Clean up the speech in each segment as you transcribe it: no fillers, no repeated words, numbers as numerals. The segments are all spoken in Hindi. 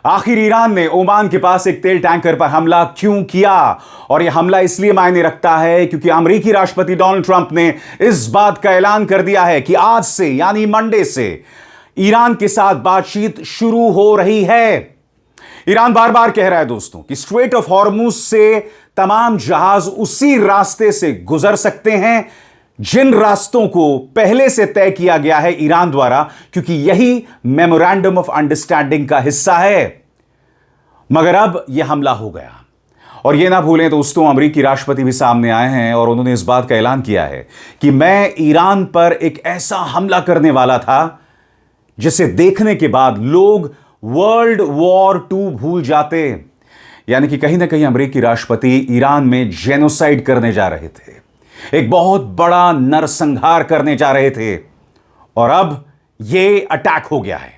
आखिर ईरान ने ओमान के पास एक तेल टैंकर पर हमला क्यों किया? और यह हमला इसलिए मायने रखता है क्योंकि अमेरिकी राष्ट्रपति डोनाल्ड ट्रंप ने इस बात का ऐलान कर दिया है कि आज से यानी मंडे से ईरान के साथ बातचीत शुरू हो रही है। ईरान बार बार कह रहा है दोस्तों कि स्ट्रेट ऑफ हॉर्मुज से तमाम जहाज उसी रास्ते से गुजर सकते हैं जिन रास्तों को पहले से तय किया गया है ईरान द्वारा, क्योंकि यही मेमोरेंडम ऑफ अंडरस्टैंडिंग का हिस्सा है। मगर अब यह हमला हो गया और यह ना भूलें दोस्तों, अमेरिकी राष्ट्रपति भी सामने आए हैं और उन्होंने इस बात का ऐलान किया है कि मैं ईरान पर एक ऐसा हमला करने वाला था जिसे देखने के बाद लोग वर्ल्ड वॉर 2 भूल जाते। यानी कि कहीं ना कहीं अमेरिकी राष्ट्रपति ईरान में जेनोसाइड करने जा रहे थे, एक बहुत बड़ा नरसंहार करने जा रहे थे और अब यह अटैक हो गया है।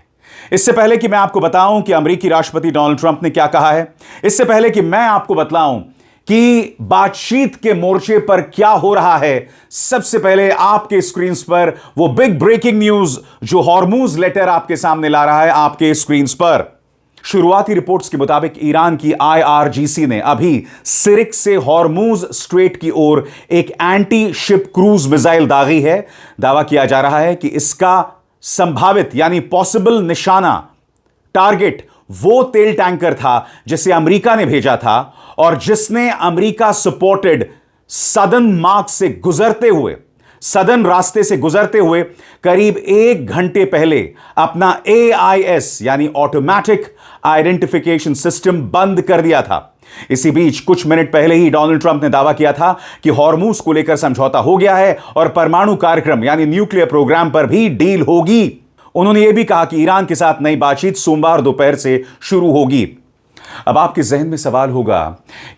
इससे पहले कि मैं आपको बताऊं कि अमेरिकी राष्ट्रपति डोनाल्ड ट्रंप ने क्या कहा है, इससे पहले कि मैं आपको बतलाऊं कि बातचीत के मोर्चे पर क्या हो रहा है, सबसे पहले आपके स्क्रीन पर वो बिग ब्रेकिंग न्यूज जो हॉर्मुज लेटर आपके सामने ला रहा है आपके स्क्रीन पर। शुरुआती रिपोर्ट्स के मुताबिक ईरान की IRGC ने अभी सिरिक से हॉर्मुज स्ट्रेट की ओर एक एंटी शिप क्रूज मिसाइल दागी है। दावा किया जा रहा है कि इसका संभावित यानी पॉसिबल निशाना टारगेट वो तेल टैंकर था जिसे अमेरिका ने भेजा था और जिसने अमेरिका सपोर्टेड सदर्न रास्ते से गुजरते हुए करीब 1 घंटे पहले अपना AIS यानी ऑटोमेटिक आइडेंटिफिकेशन सिस्टम बंद कर दिया था। इसी बीच कुछ मिनट पहले ही डोनाल्ड ट्रंप ने दावा किया था कि हॉर्मुज को लेकर समझौता हो गया है और परमाणु कार्यक्रम यानी न्यूक्लियर प्रोग्राम पर भी डील होगी। उन्होंने यह भी कहा कि ईरान के साथ नई बातचीत सोमवार दोपहर से शुरू होगी। अब आपके जहन में सवाल होगा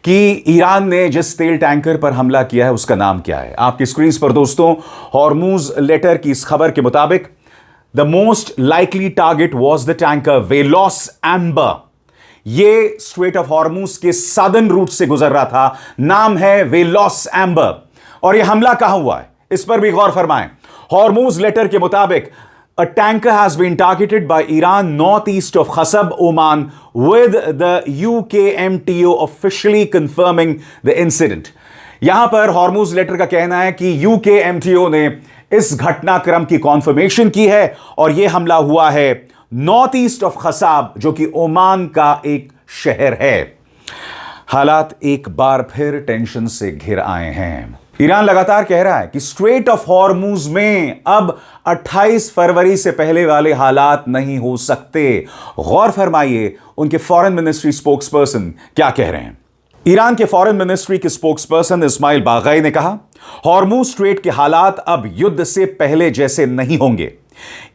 कि ईरान ने जिस तेल टैंकर पर हमला किया है उसका नाम क्या है। आपकी स्क्रीन पर दोस्तों हॉर्मुज लेटर की इस खबर के मुताबिक the most likely target was the tanker वेलोस amber. यह स्ट्रेट ऑफ हॉर्मुज के सदर्न रूट से गुजर रहा था, नाम है वेलोस एम्बर। और यह हमला कहां हुआ है इस पर भी गौर फरमाएं। हॉर्मुज लेटर के मुताबिक a tanker has been targeted by Iran northeast of Khasab, Oman, with the UKMTO officially confirming the incident. यहां पर हॉर्मुज लेटर का कहना है कि UKMTO ने इस घटनाक्रम की कॉन्फर्मेशन की है और यह हमला हुआ है नॉर्थ ईस्ट ऑफ खसाब जो कि ओमान का एक शहर है। हालात एक बार फिर टेंशन से घिर आए हैं। ईरान लगातार कह रहा है कि स्ट्रेट ऑफ हॉर्मुज में अब 28 फरवरी से पहले वाले हालात नहीं हो सकते। गौर फरमाइए उनके फॉरेन मिनिस्ट्री स्पोक्सपर्सन क्या कह रहे हैं। ईरान के फॉरेन मिनिस्ट्री के स्पोक्सपर्सन इस्माइल बागई ने कहा, हॉर्मुज स्ट्रेट के हालात अब युद्ध से पहले जैसे नहीं होंगे।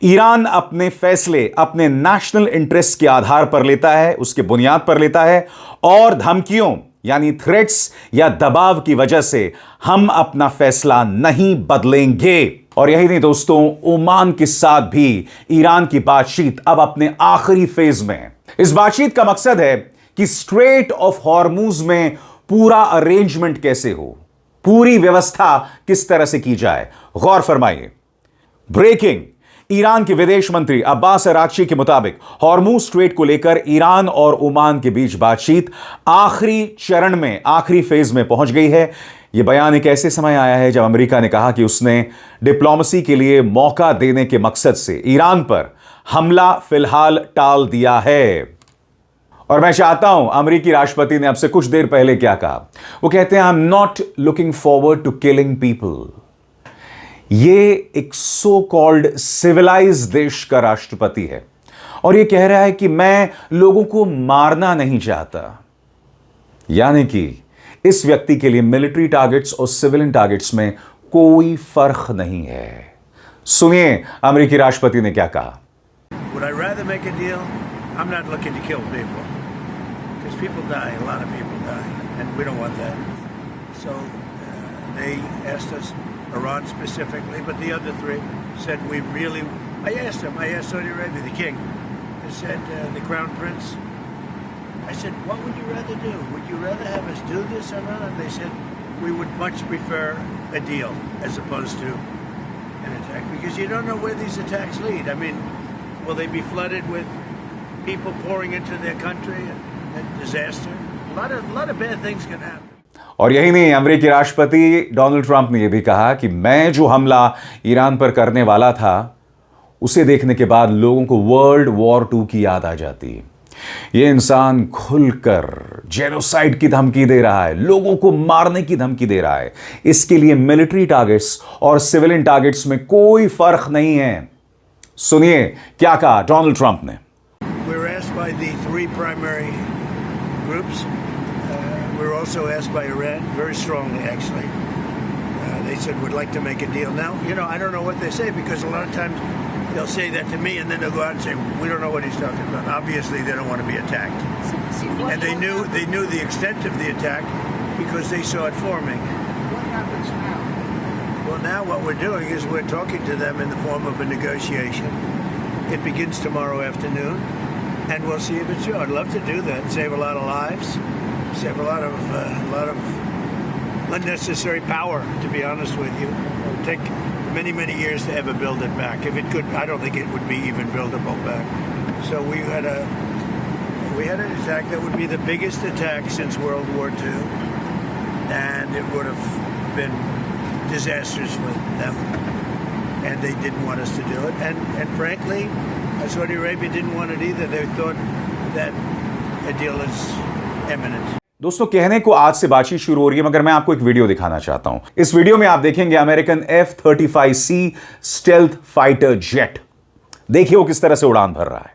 ईरान अपने फैसले अपने नेशनल इंटरेस्ट के आधार पर लेता है, उसके बुनियाद पर लेता है और धमकियों यानी थ्रेट्स या दबाव की वजह से हम अपना फैसला नहीं बदलेंगे। और यही नहीं दोस्तों, ओमान के साथ भी ईरान की बातचीत अब अपने आखिरी फेज में है। इस बातचीत का मकसद है कि स्ट्रेट ऑफ हॉर्मुज में पूरा अरेंजमेंट कैसे हो, पूरी व्यवस्था किस तरह से की जाए। गौर फरमाइए। ब्रेकिंग, ईरान के विदेश मंत्री अब्बास अराक्ची के मुताबिक हॉर्मुज स्ट्रेट को लेकर ईरान और ओमान के बीच बातचीत आखिरी चरण में, आखिरी फेज में पहुंच गई है। यह बयान एक ऐसे समय आया है जब अमेरिका ने कहा कि उसने डिप्लोमेसी के लिए मौका देने के मकसद से ईरान पर हमला फिलहाल टाल दिया है। और मैं चाहता हूं, अमेरिकी राष्ट्रपति ने अब से कुछ देर पहले क्या कहा, वो कहते हैं I am not looking forward to killing people. ये एक सो कॉल्ड सिविलाइज देश का राष्ट्रपति है और ये कह रहा है कि मैं लोगों को मारना नहीं चाहता। यानी कि इस व्यक्ति के लिए मिलिट्री टारगेट्स और सिविलियन टारगेट्स में कोई फर्क नहीं है। सुनिए अमेरिकी राष्ट्रपति ने क्या कहा। Would I rather make a deal? I'm not looking to kill people because people die, a lot of people die, and we don't want that. So they asked us, Iran specifically, but the other three said we really. I asked Saudi Arabia, the king. I said the crown prince. I said, what would you rather do? Would you rather have us do this or not? And they said we would much prefer a deal as opposed to an attack because you don't know where these attacks lead. I mean, will they be flooded with people pouring into their country and disaster. A lot of bad things can happen. और यही नहीं, अमेरिकी राष्ट्रपति डोनाल्ड ट्रंप ने यह भी कहा कि मैं जो हमला ईरान पर करने वाला था उसे देखने के बाद लोगों को वर्ल्ड वॉर 2 की याद आ जाती है। यह इंसान खुलकर जेनोसाइड की धमकी दे रहा है, लोगों को मारने की धमकी दे रहा है। इसके लिए मिलिट्री टारगेट्स और सिविलियन टारगेट्स में कोई फर्क नहीं है। सुनिए क्या कहा डोनाल्ड ट्रंप ने। We were asked by the 3 primary groups. We were also asked by Iran, very strongly actually. They said, we'd like to make a deal. Now, I don't know what they say, because a lot of times they'll say that to me and then they'll go out and say, we don't know what he's talking about. Obviously, they don't want to be attacked. And they knew the extent of the attack because they saw it forming. What happens now? Well, now what we're doing is we're talking to them in the form of a negotiation. It begins tomorrow afternoon, and we'll see if it's true. I'd love to do that, save a lot of lives. Save a lot of unnecessary power, to be honest with you. It would take many years to ever build it back. If it could, I don't think it would be even buildable back. So we had an attack that would be the biggest attack since World War II, and it would have been disastrous for them. And they didn't want us to do it. And frankly, Saudi Arabia didn't want it either. They thought that a deal is imminent. दोस्तों, कहने को आज से बातचीत शुरू हो रही है, मगर मैं आपको एक वीडियो दिखाना चाहता हूं। इस वीडियो में आप देखेंगे American F-35C stealth fighter jet. देखिए वो किस तरह से उड़ान भर रहा है।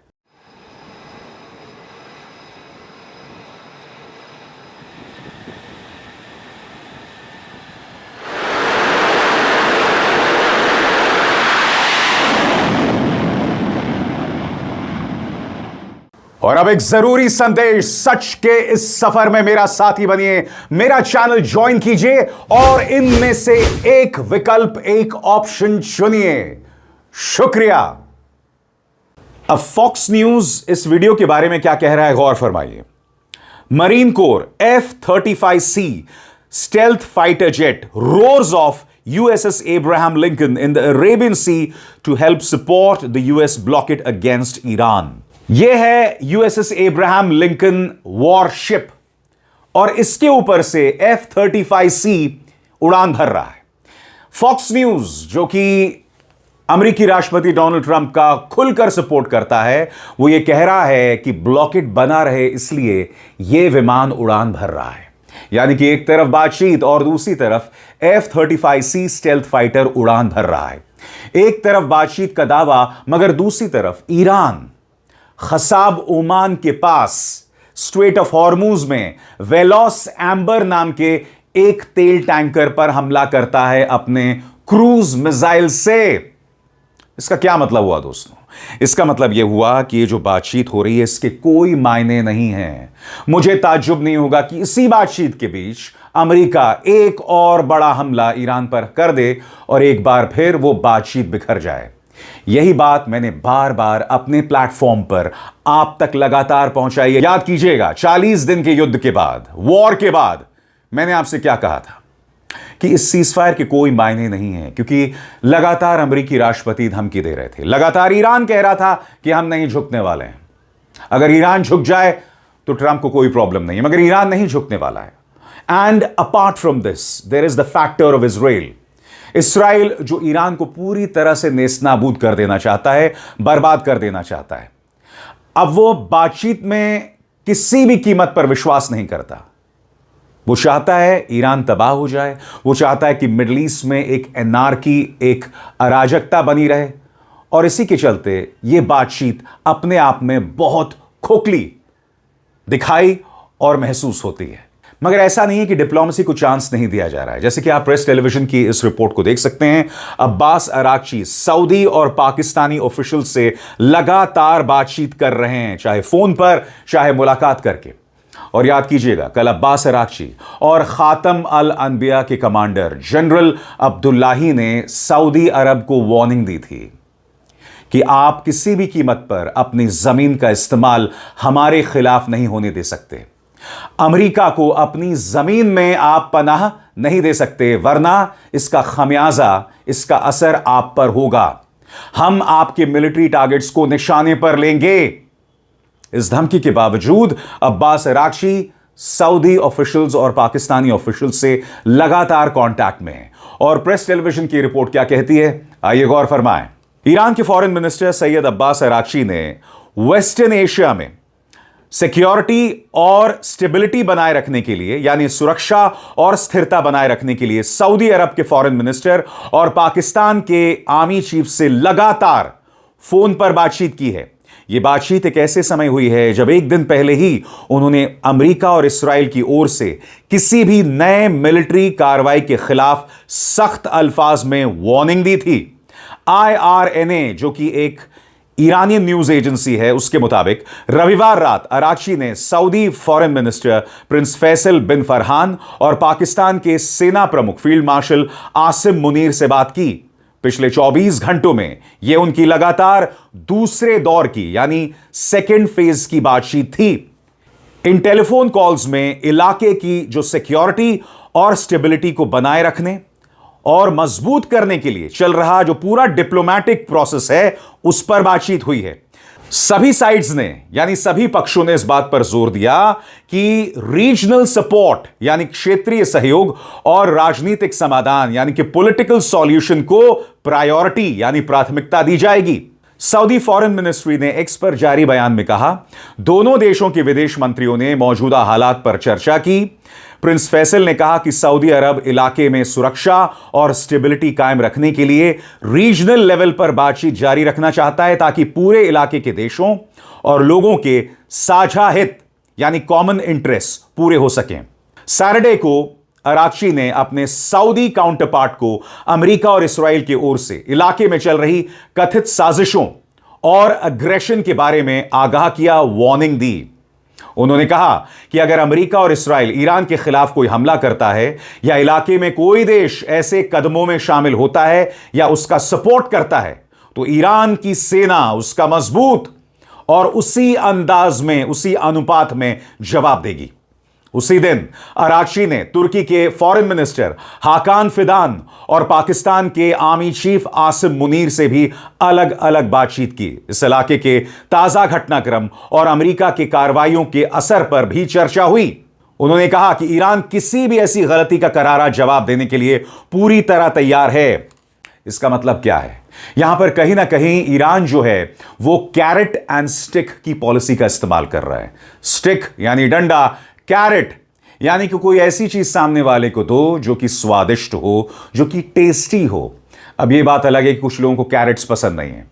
और अब एक जरूरी संदेश, सच के इस सफर में मेरा साथी बनिए, मेरा चैनल ज्वाइन कीजिए और इनमें से एक विकल्प, एक ऑप्शन चुनिए। शुक्रिया। अब फॉक्स न्यूज इस वीडियो के बारे में क्या कह रहा है, गौर फरमाइए। Marine core F-35C stealth fighter jet roars off USS Abraham Lincoln in the Arabian Sea to help support the US blockade against Iran। यह है USS Abraham Lincoln वॉरशिप और इसके ऊपर से F-35C उड़ान भर रहा है। फॉक्स न्यूज, जो कि अमेरिकी राष्ट्रपति डोनाल्ड ट्रंप का खुलकर सपोर्ट करता है, वो ये कह रहा है कि ब्लॉकेड बना रहे इसलिए यह विमान उड़ान भर रहा है। यानी कि एक तरफ बातचीत और दूसरी तरफ F-35C स्टेल्थ फाइटर उड़ान भर रहा है। एक तरफ बातचीत का दावा, मगर दूसरी तरफ ईरान खसाब ओमान के पास स्ट्रेट ऑफ हॉर्मूज में वेलोस एम्बर नाम के एक तेल टैंकर पर हमला करता है अपने क्रूज मिसाइल से। इसका क्या मतलब हुआ दोस्तों? इसका मतलब यह हुआ कि ये जो बातचीत हो रही है इसके कोई मायने नहीं है। मुझे ताज्जुब नहीं होगा कि इसी बातचीत के बीच अमेरिका एक और बड़ा हमला ईरान पर कर दे और एक बार फिर वो बातचीत बिखर जाए। यही बात मैंने बार बार अपने प्लेटफॉर्म पर आप तक लगातार पहुंचाई है। याद कीजिएगा, 40 दिन के युद्ध के बाद, वॉर के बाद, मैंने आपसे क्या कहा था कि इस सीजफायर के कोई मायने नहीं है, क्योंकि लगातार अमेरिकी राष्ट्रपति धमकी दे रहे थे, लगातार ईरान कह रहा था कि हम नहीं झुकने वाले हैं। अगर ईरान झुक जाए तो ट्रंप को कोई प्रॉब्लम नहीं है, मगर ईरान नहीं झुकने वाला है। And apart from this there is the factor of Israel. Israel जो ईरान को पूरी तरह से नेस्तनाबूद कर देना चाहता है, बर्बाद कर देना चाहता है। अब वो बातचीत में किसी भी कीमत पर विश्वास नहीं करता। वो चाहता है ईरान तबाह हो जाए, वो चाहता है कि मिडिल ईस्ट में एक एनार्की, एक अराजकता बनी रहे, और इसी के चलते ये बातचीत अपने आप में बहुत खोखली दिखाई और महसूस होती है। मगर ऐसा नहीं है कि डिप्लोमेसी को चांस नहीं दिया जा रहा है। जैसे कि आप प्रेस टेलीविजन की इस रिपोर्ट को देख सकते हैं, अब्बास अरागची सऊदी और पाकिस्तानी ऑफिशियल से लगातार बातचीत कर रहे हैं, चाहे फोन पर चाहे मुलाकात करके। और याद कीजिएगा, कल अब्बास अरागची और खातम अल अनबिया के कमांडर जनरल अब्दुल्लाही ने सऊदी अरब को वार्निंग दी थी कि आप किसी भी कीमत पर अपनी जमीन का इस्तेमाल हमारे खिलाफ नहीं होने दे सकते। अमेरिका को अपनी जमीन में आप पनाह नहीं दे सकते, वरना इसका खमियाजा, इसका असर आप पर होगा। हम आपके मिलिट्री टारगेट्स को निशाने पर लेंगे। इस धमकी के बावजूद अब्बास अरागची सऊदी ऑफिशियल्स और पाकिस्तानी ऑफिशियल्स से लगातार कांटेक्ट में हैं। और प्रेस टेलीविजन की रिपोर्ट क्या कहती है, आइए गौर फरमाएं। ईरान के foreign minister Syed Abbas Araghchi ने वेस्टर्न एशिया में सिक्योरिटी और स्टेबिलिटी बनाए रखने के लिए, यानी सुरक्षा और स्थिरता बनाए रखने के लिए सऊदी अरब के फॉरेन मिनिस्टर और पाकिस्तान के आर्मी चीफ से लगातार फोन पर बातचीत की है। यह बातचीत एक ऐसे समय हुई है जब एक दिन पहले ही उन्होंने अमेरिका और इस्राएल की ओर से किसी भी नए मिलिट्री कार्रवाई के खिलाफ सख्त अल्फाज में वार्निंग दी थी। IRNA, जो कि एक ईरानियन न्यूज एजेंसी है, उसके मुताबिक रविवार रात अरागची ने Saudi foreign minister prince Faisal bin Farhan और पाकिस्तान के सेना प्रमुख फील्ड मार्शल आसिम मुनीर से बात की। पिछले 24 घंटों में यह उनकी लगातार दूसरे दौर की, यानी सेकेंड फेज की बातचीत थी। इन टेलीफोन कॉल्स में इलाके की जो सिक्योरिटी और स्टेबिलिटी को बनाए रखने और मजबूत करने के लिए चल रहा जो पूरा डिप्लोमेटिक प्रोसेस है, उस पर बातचीत हुई है। सभी साइड्स ने, यानी सभी पक्षों ने इस बात पर जोर दिया कि रीजनल सपोर्ट, यानी क्षेत्रीय सहयोग और राजनीतिक समाधान, यानी कि पॉलिटिकल सॉल्यूशन को प्रायोरिटी, यानी प्राथमिकता दी जाएगी। सऊदी फॉरेन मिनिस्ट्री ने एक्स पर जारी बयान में कहा, दोनों देशों के विदेश मंत्रियों ने मौजूदा हालात पर चर्चा की। प्रिंस फैसल ने कहा कि सऊदी अरब इलाके में सुरक्षा और स्टेबिलिटी कायम रखने के लिए रीजनल लेवल पर बातचीत जारी रखना चाहता है, ताकि पूरे इलाके के देशों और लोगों के साझा हित, यानी कॉमन इंटरेस्ट पूरे हो सकें। सैटरडे को अरागची ने अपने सऊदी काउंटरपार्ट को अमेरिका और इस्राएल की ओर से इलाके में चल रही कथित साजिशों और अग्रेशन के बारे में आगाह किया, वार्निंग दी। उन्होंने कहा कि अगर अमेरिका और इस्राएल ईरान के खिलाफ कोई हमला करता है या इलाके में कोई देश ऐसे कदमों में शामिल होता है या उसका सपोर्ट करता है, तो ईरान की सेना उसका मजबूत और उसी अंदाज में, उसी अनुपात में जवाब देगी। उसी दिन अरागची ने तुर्की के फॉरेन मिनिस्टर हाकान फिदान और पाकिस्तान के आर्मी चीफ आसिम मुनीर से भी अलग अलग बातचीत की। इस इलाके के ताजा घटनाक्रम और अमेरिका के कार्रवाइयों के असर पर भी चर्चा हुई। उन्होंने कहा कि ईरान किसी भी ऐसी गलती का करारा जवाब देने के लिए पूरी तरह तैयार है। इसका मतलब क्या है? यहां पर कहीं ना कहीं ईरान जो है वो कैरेट एंड स्टिक की पॉलिसी का इस्तेमाल कर रहा है। स्टिक यानी डंडा, कैरेट यानी कि कोई ऐसी चीज सामने वाले को दो जो कि स्वादिष्ट हो, जो कि टेस्टी हो। अब यह बात अलग है कि कुछ लोगों को कैरेट्स पसंद नहीं है।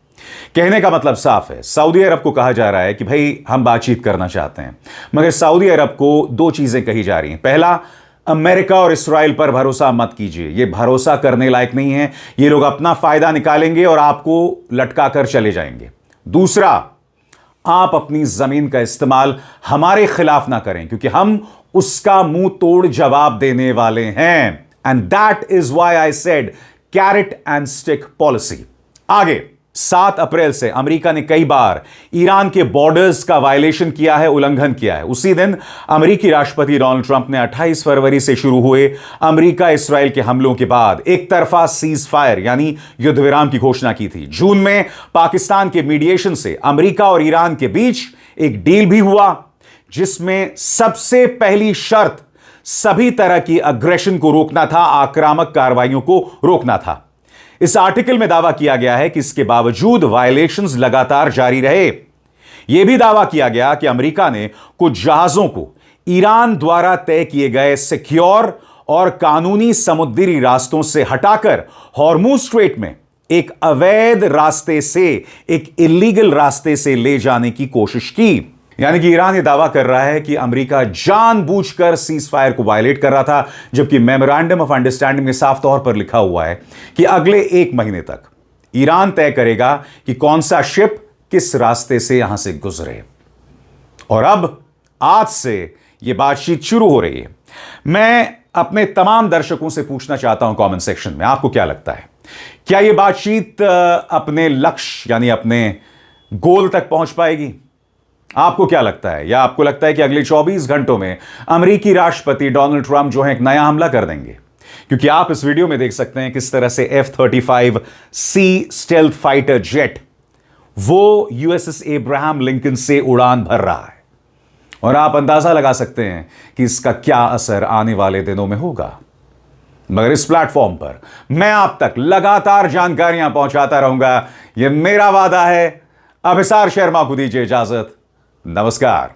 कहने का मतलब साफ है, सऊदी अरब को कहा जा रहा है कि भाई हम बातचीत करना चाहते हैं, मगर सऊदी अरब को दो चीजें कही जा रही हैं। पहला, अमेरिका और इस्राएल पर भरोसा मत कीजिए, ये भरोसा करने लायक नहीं है, ये लोग अपना फायदा निकालेंगे और आपको लटका कर चले जाएंगे। दूसरा, आप अपनी जमीन का इस्तेमाल हमारे खिलाफ ना करें, क्योंकि हम उसका मुंह तोड़ जवाब देने वाले हैं। And that is why I said carrot and stick policy. आगे 7 अप्रैल से अमेरिका ने कई बार ईरान के बॉर्डर्स का वायलेशन किया है, उल्लंघन किया है। उसी दिन अमेरिकी राष्ट्रपति डोनाल्ड ट्रंप ने 28 फरवरी से शुरू हुए अमेरिका इस्राएल के हमलों के बाद एक तरफा सीज फायर यानी युद्ध विराम की घोषणा की थी। जून में पाकिस्तान के मीडिएशन से अमेरिका और ईरान के बीच एक डील भी हुआ, जिसमें सबसे पहली शर्त सभी तरह की अग्रेशन को रोकना था, आक्रामक कार्रवाइयों को रोकना था। इस आर्टिकल में दावा किया गया है कि इसके बावजूद वायलेशंस लगातार जारी रहे। यह भी दावा किया गया कि अमेरिका ने कुछ जहाजों को ईरान द्वारा तय किए गए सिक्योर और कानूनी समुद्री रास्तों से हटाकर हॉर्मुज स्ट्रेट में एक अवैध रास्ते से, एक इलीगल रास्ते से ले जाने की कोशिश की। यानी कि ईरान ये दावा कर रहा है कि अमेरिका जानबूझकर सीज फायर को वायलेट कर रहा था, जबकि मेमोरेंडम ऑफ अंडरस्टैंडिंग में साफ तौर पर लिखा हुआ है कि अगले 1 महीने तक ईरान तय करेगा कि कौन सा शिप किस रास्ते से यहां से गुजरे। और अब आज से यह बातचीत शुरू हो रही है। मैं अपने तमाम दर्शकों से पूछना चाहता हूं कमेंट सेक्शन में, आपको क्या लगता है, क्या यह बातचीत अपने लक्ष्य यानी अपने गोल तक पहुंच पाएगी? आपको क्या लगता है? या आपको लगता है कि अगले 24 घंटों में अमेरिकी राष्ट्रपति डोनाल्ड ट्रंप जो है एक नया हमला कर देंगे? क्योंकि आप इस वीडियो में देख सकते हैं किस तरह से F-35C स्टेल्थ फाइटर जेट वो यूएसएस एब्राहम लिंकन से उड़ान भर रहा है और आप अंदाजा लगा सकते हैं कि इसका क्या असर आने वाले दिनों में होगा। मगर इस प्लेटफॉर्म पर मैं आप तक लगातार जानकारियां पहुंचाता रहूंगा, यह मेरा वादा है। अभिसार शर्मा को दीजिए इजाजत। नमस्कार।